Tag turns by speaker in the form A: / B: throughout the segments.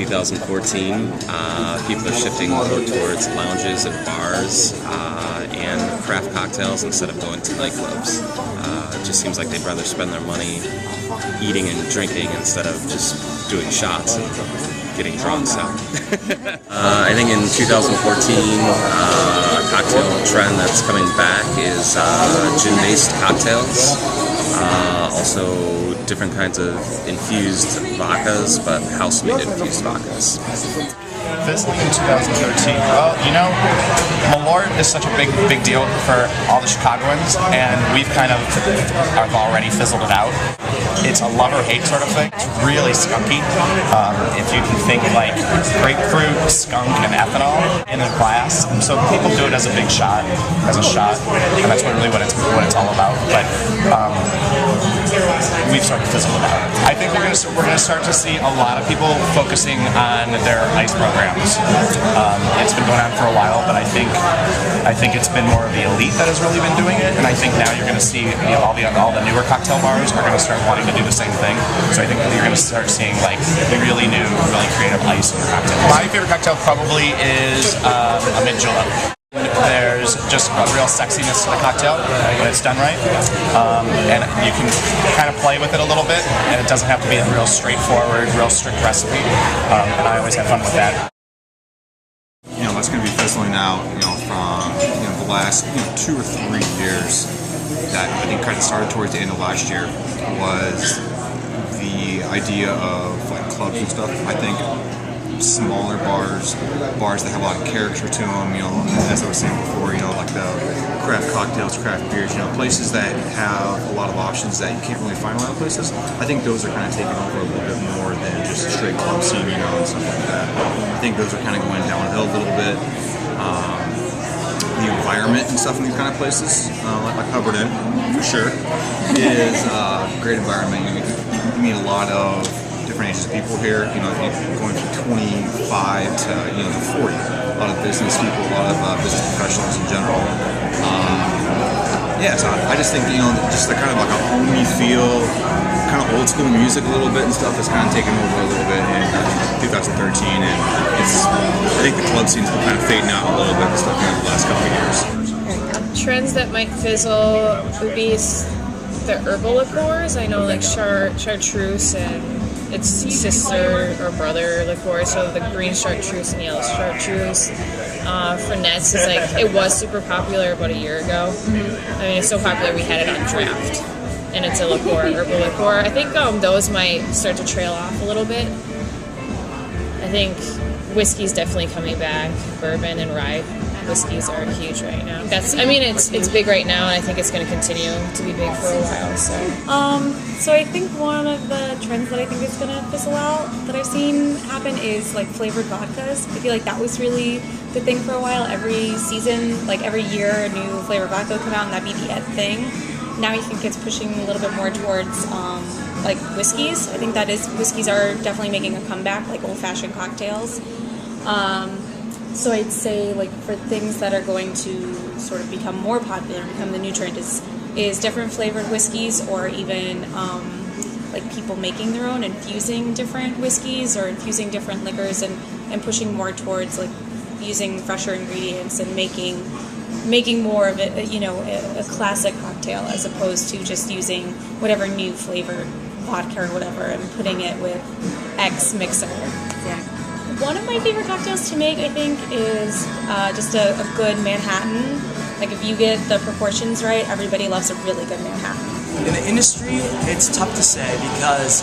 A: 2014, people are shifting more towards lounges and bars and craft cocktails instead of going to nightclubs. It just seems like they'd rather spend their money eating and drinking instead of just doing shots and getting drunk. So I think in 2014, a cocktail trend that's coming back is gin-based cocktails. Also different kinds of infused vodkas, but house-made infused vodkas.
B: Fizzling in 2013. Well, you know, Malort is such a big deal for all the Chicagoans, and we've kind of have already fizzled it out. It's a love-or-hate sort of thing. It's really skunky. If you can think like grapefruit, skunk, and ethanol in a glass, and so people do it as a big shot, and that's really what it's all about. But we've sort of fizzled it out. I think we're going to start to see a lot of people focusing on their ice programs. It's been going on for a while, but I think it's been more of the elite that has really been doing it, and I think now you're going to see all the newer cocktail bars are going to start wanting to do the same thing. So I think you're going to start seeing like really new, really creative ice in the cocktail. My favorite cocktail probably is a mint julep. There's just a real sexiness to the cocktail when it's done right, and you can kind of play with it a little bit, and it doesn't have to be a real straightforward, real strict recipe, and I always have fun with that.
C: You know, that's going to be fizzling out, you know, from the last 2 or 3 years. That I think kind of started towards the end of last year was the idea of like clubs and stuff. I think smaller bars that have a lot of character to them, you know, as I was saying before, you know, like the craft cocktails, craft beers, you know, places that have a lot of options that you can't really find a lot of places. I think those are kind of taking over a little bit more than just a straight club scene, you know, and stuff like that. I think those are kind of going downhill a little bit. The environment and stuff in these kind of places, like Hubbard Inn, for sure, is a great environment. You meet a lot of different ages of people here, you know, going from 25 to, to 40. A lot of business people, a lot of business professionals in general. Yeah, so I just think, just the kind of like a homey feel, kind of old school music a little bit and stuff is kind of taken over a little bit in 2013, and I think the club scene's been kind of fading out a little bit and stuff in the last couple of years.
D: Trends that might fizzle would be the herbal liqueurs. I know like chartreuse and its sister or brother liqueur, so the green chartreuse and yellow chartreuse. Frenette's is like, it was super popular about a year ago. I mean, it's so popular we had it on draft. And it's a liqueur, herbal liqueur. I think those might start to trail off a little bit. I think whiskey's definitely coming back. Bourbon and rye whiskeys are huge right now. It's big right now, and I think it's going to continue to be big for a while.
E: So I think one of the trends that I think is going to fizzle out that I've seen happen is like flavored vodkas. I feel like that was really the thing for a while. Every season, like every year, a new flavored vodka would come out, and that'd be the it thing. Now I think it's pushing a little bit more towards like whiskeys. I think whiskeys are definitely making a comeback, like old-fashioned cocktails. So I'd say like for things that are going to sort of become more popular, become the new trend is different flavored whiskeys, or even like people making their own, infusing different whiskeys or infusing different liquors, and pushing more towards like using fresher ingredients and making more of it, a classic cocktail, as opposed to just using whatever new flavored vodka or whatever and putting it with X mixer. Yeah. One of my favorite cocktails to make, I think, is just a good Manhattan. Like if you get the proportions right, everybody loves a really good Manhattan.
F: In the industry, it's tough to say because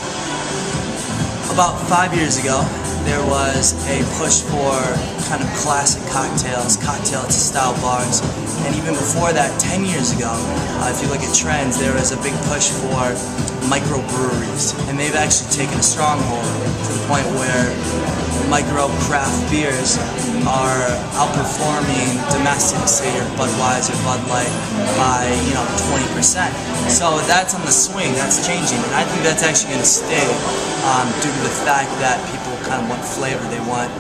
F: about 5 years ago, there was a push for kind of classic cocktails, cocktail-style bars. And even before that, 10 years ago, if you look at trends, there was a big push for microbreweries. And they've actually taken a stronghold to the point where micro craft beers are outperforming domestic, say your Budweiser, Bud Light, by 20%. So that's on the swing, that's changing, and I think that's actually going to stay due to the fact that people kind of want flavor. They want,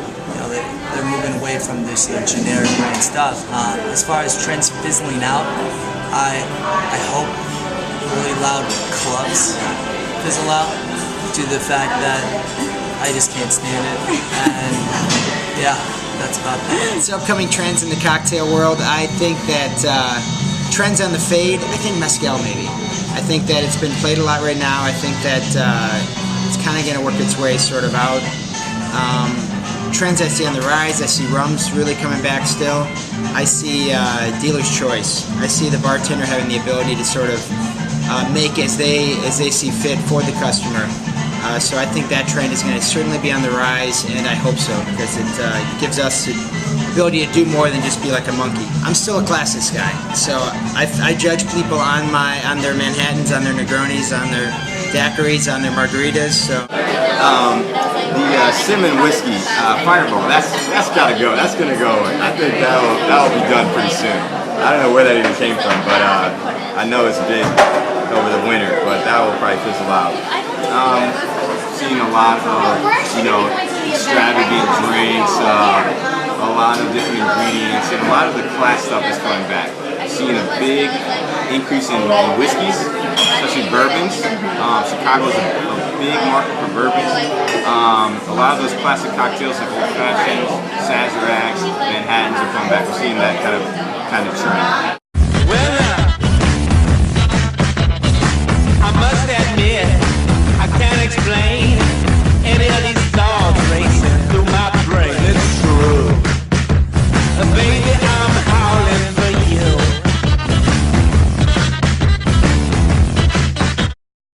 F: they're moving away from this generic brand stuff. As far as trends fizzling out, I hope really loud clubs fizzle out due to the fact that I just can't stand it. And yeah, that's about that.
G: It's upcoming trends in the cocktail world. I think that trends on the fade, I think mezcal maybe. I think that it's been played a lot right now. I think that it's kind of going to work its way sort of out. Trends I see on the rise, I see rums really coming back still. I see dealer's choice. I see the bartender having the ability to sort of make as they see fit for the customer. So I think that trend is going to certainly be on the rise, and I hope so, because it gives us the ability to do more than just be like a monkey. I'm still a classics guy, so I judge people on their Manhattans, on their Negronis, on their daiquiris, on their margaritas. So
H: the Simmon whiskey Fireball, that's got to go. That's going to go. I think that'll be done pretty soon. I don't know where that even came from, but I know it's big over the winter, but that will probably fizzle out. Seen a lot of, extravagant drinks, a lot of different ingredients, and a lot of the class stuff is coming back. Seeing a big increase in whiskeys, especially bourbons. Chicago's a big market for bourbons. A lot of those classic cocktails like Old Fashions, Sazeracs, Manhattans are coming back. We're seeing that kind of trend.